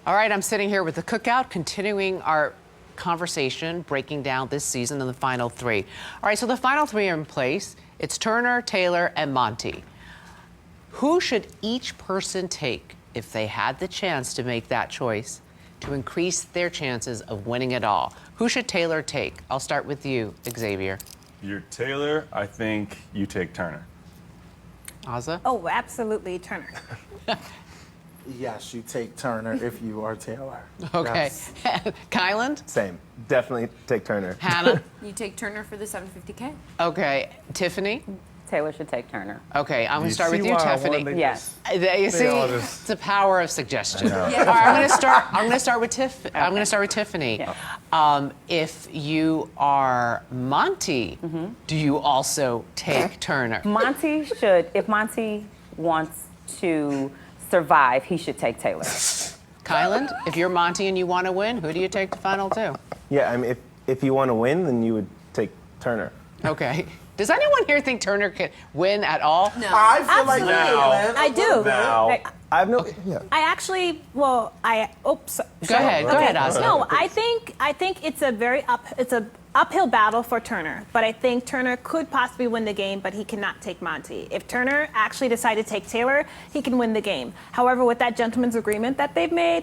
All right, I'm sitting here with the Cookout, continuing our conversation, breaking down this season and the final three. All right, so the final three are in place. It's Turner, Taylor, and Monty. Who should each person take if they had the chance to make that choice to increase their chances of winning it all? Who should Taylor take? I'll start with you, Xavier. You're Taylor. I think you take Turner. Aza? Oh, absolutely, Turner. Yes, you take Turner if you are Taylor. Okay. Yes. Kyland? Same. Definitely take Turner. Hannah? You take Turner for the $750K. Okay. Tiffany? Taylor should take Turner. Okay, I'm going to start with you, Tiffany. Yes. You see, all just- it's the power of suggestion. I know. All right, I'm going to start with Tiffany. Yeah. If you are Monty, do you also take Turner? Monty should, if Monty wants to survive, he should take Taylor. Kyland, if you're Monty and you want to win, who do you take to final two? Yeah, I mean, if you want to win, then you would take Turner. Okay. Does anyone here think Turner can win at all? No. I feel like Absolutely. I do. Now. I have no. Yeah. I actually, well, oops. Go ahead, Asa. No, I think it's a uphill battle for Turner, but I think Turner could possibly win the game, but he cannot take Monty. If Turner actually decided to take Taylor, he can win the game. However, with that gentleman's agreement that they've made,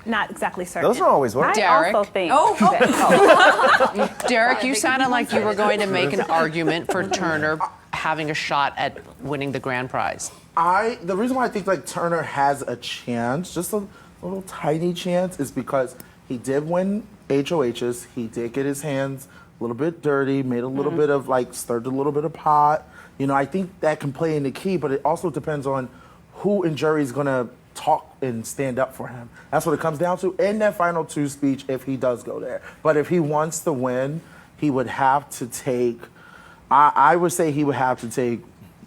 not exactly certain. Those don't always work. I Derek. also think Derek, you sounded like you were going to make an argument for Turner having a shot at winning the grand prize. The reason why I think like Turner has a chance, just a little tiny chance, is because he did win HOHs. He did get his hands a little bit dirty, made a little bit of stirred a little bit of pot. You know, I think that can play in the key, but it also depends on who in jury is gonna talk and stand up for him. That's what it comes down to in that final two speech if he does go there. But if he wants to win, he would have to take, I would say he would have to take,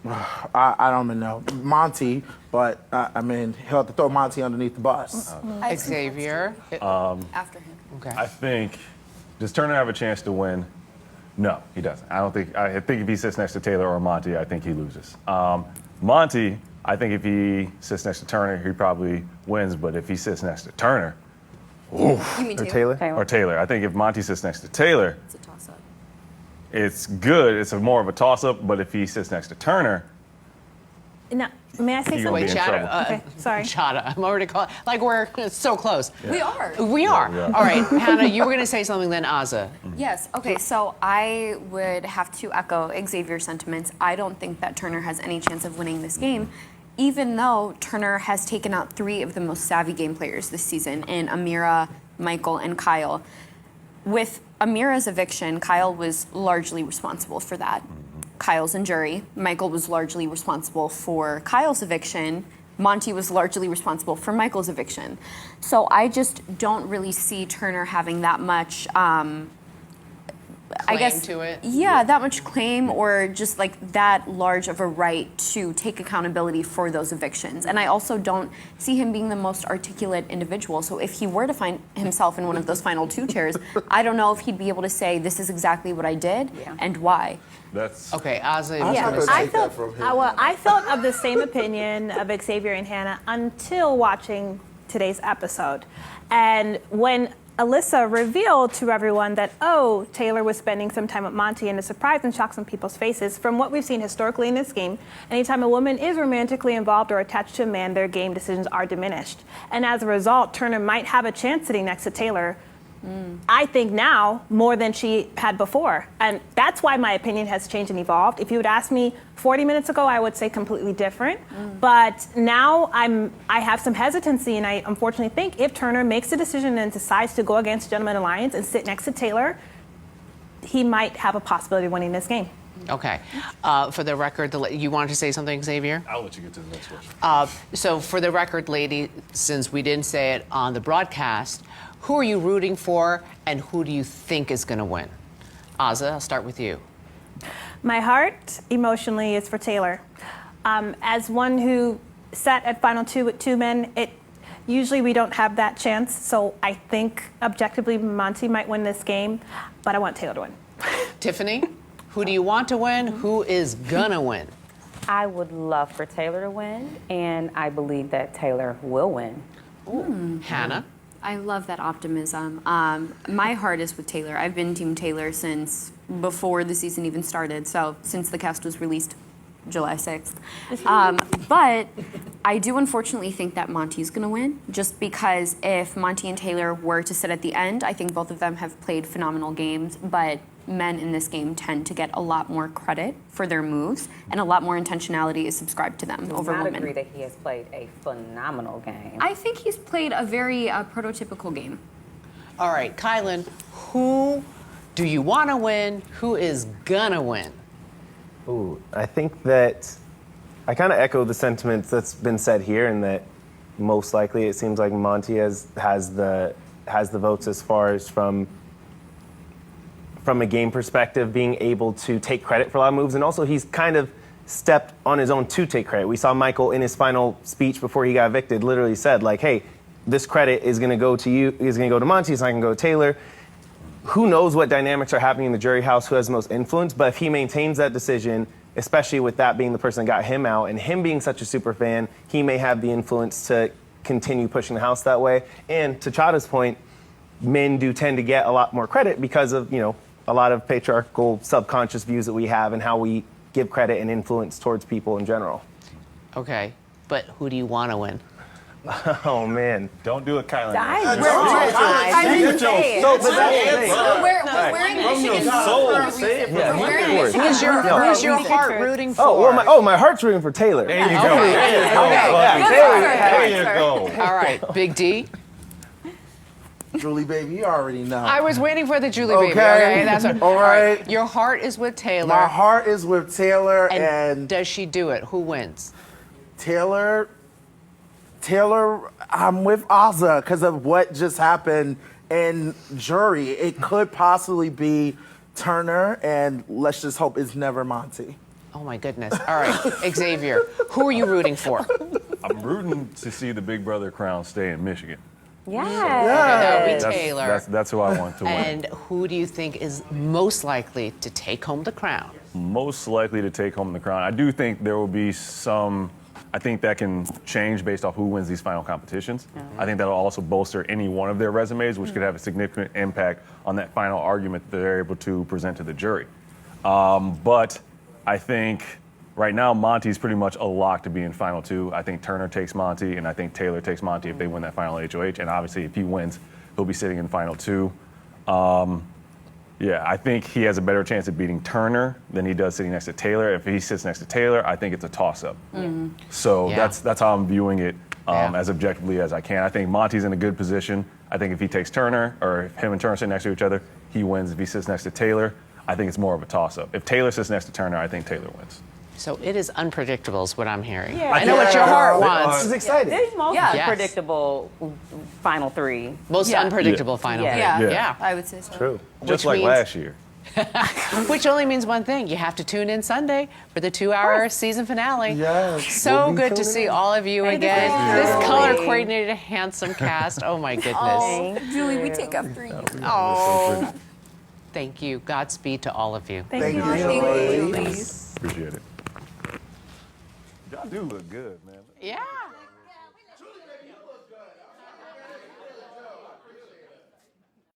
I don't even know, Monty, but I mean, he'll have to throw Monty underneath the bus. Xavier? After him. Okay. I think, does Turner have a chance to win? No, he doesn't. I think if he sits next to Taylor or Monty, I think he loses. Monty, I think if he sits next to Turner, he probably wins. But if he sits next to Turner, You mean Or Taylor? or Taylor, I think if Monty sits next to Taylor, It's a toss-up. it's good. It's more of a toss-up. But if he sits next to Turner, Now, may I say You're something? gonna be in Chada, trouble. Okay, sorry. Chada, I'm already calling, like we're so close. We are. We are. we are. All right, Hannah, you were going to say something then, Aza. Yes. Okay. So I would have to echo Xavier's sentiments. I don't think that Turner has any chance of winning this game, even though Turner has taken out three of the most savvy game players this season in Amira, Michael, and Kyle. With Amira's eviction, Kyle was largely responsible for that. Kyle's in jury. Michael was largely responsible for Kyle's eviction. Monty was largely responsible for Michael's eviction. So I just don't really see Turner having that much, I guess, to it? Yeah, that much claim or just like that large of a right to take accountability for those evictions. And I also don't see him being the most articulate individual. So if he were to find himself in one of those final two chairs, I don't know if he'd be able to say, this is exactly what I did and why. that's Okay, Aza. I'm you not were gonna gonna take that from him. I felt of the same opinion of Xavier and Hannah until watching today's episode. And when Alyssa revealed to everyone that, oh, Taylor was spending some time with Monty, and the surprise and shock on people's faces, from what we've seen historically in this game, anytime a woman is romantically involved or attached to a man, their game decisions are diminished. And as a result, Turner might have a chance sitting next to Taylor, I think now, more than she had before. And that's why my opinion has changed and evolved. If you would ask me 40 minutes ago, I would say completely different. But now I have some hesitancy, and I unfortunately think if Turner makes a decision and decides to go against Gentleman Alliance and sit next to Taylor, he might have a possibility of winning this game. Okay. For the record, you wanted to say something, Xavier? I'll let you get to the next question. So for the record, lady, since we didn't say it on the broadcast, who are you rooting for and who do you think is going to win? Aza, I'll start with you. My heart, emotionally, is for Taylor. As one who sat at Final Two with two men, usually we don't have that chance. So I think, objectively, Monty might win this game, but I want Taylor to win. Tiffany, who do you want to win? Who is going to win? I would love for Taylor to win, and I believe that Taylor will win. Hannah? I love that optimism. My heart is with Taylor. I've been Team Taylor since before the season even started, so since the cast was released July 6th. But I do unfortunately think that Monty's going to win, just because if Monty and Taylor were to sit at the end, I think both of them have played phenomenal games, but men in this game tend to get a lot more credit for their moves, and a lot more intentionality is subscribed to them over I women. agree that he has played a phenomenal game. I think he's played a very prototypical game. All right, Kylan, who do you want to win? Who is gonna win? Ooh, I think that I kind of echo the sentiments that's been said here, and that most likely it seems like Monty has the votes as far as from a game perspective, being able to take credit for a lot of moves, and also he's kind of stepped on his own to take credit. We saw Michael in his final speech before he got evicted literally said, like, hey, this credit is going to go to you, is going to go to Monty, it's not going to go to Taylor. Who knows what dynamics are happening in the jury house, who has the most influence, but if he maintains that decision, especially with that being the person that got him out, and him being such a super fan, he may have the influence to continue pushing the house that way. And to Chada's point, men do tend to get a lot more credit because of, a lot of patriarchal subconscious views that we have and how we give credit and influence towards people in general. Okay, but who do you want to win? Oh, man. Don't do it, Kylan. We're wearing Michigan for a reason. We're wearing Michigan. Who's your heart rooting for? My heart's rooting for Taylor. There you go. There you go. All right, Big D. Julie, baby, you already know. I was waiting for the Julie baby. Okay. Okay, that's what, All right. Your heart is with Taylor. My heart is with Taylor, and does she do it? Who wins? Taylor, I'm with Azza because of what just happened in jury. It could possibly be Turner, and let's just hope it's never Monty. Oh my goodness. All right, Xavier, who are you rooting for? I'm rooting to see the Big Brother crown stay in Michigan. Yeah. That would be Taylor. That's who I want to win. And who do you think is most likely to take home the crown? Most likely to take home the crown. I do think there will be some. I think that can change based off who wins these final competitions. I think that'll also bolster any one of their resumes, which could have a significant impact on that final argument that they're able to present to the jury. But I think right now Monty's pretty much a lock to be in final two. I think Turner takes Monty, and I think Taylor takes Monty if they win that final HOH. And obviously, if he wins, he'll be sitting in final two. Yeah, I think he has a better chance of beating Turner than he does sitting next to Taylor. If he sits next to Taylor, I think it's a toss-up. So that's how I'm viewing it as objectively as I can. I think Monty's in a good position. I think if he takes Turner, or if him and Turner sit next to each other, he wins. If he sits next to Taylor, I think it's more of a toss-up. If Taylor sits next to Turner, I think Taylor wins. So it is unpredictable is what I'm hearing. Yeah. I know what your heart wants. This is exciting. There's most Yes. unpredictable final three. Most unpredictable final three. Yeah, I would say so. True. Just like means- last year. Which only means one thing. You have to tune in Sunday for the 2-hour season finale. Yes. So We'll be good to tuning see in. all of you again. This color-coordinated, handsome cast. Oh, my goodness. Julie, we take up 3. Oh, thank you. Godspeed to all of you. Thank you, Thank Julie. you, Julie. Appreciate it. Y'all do look good, man. Yeah.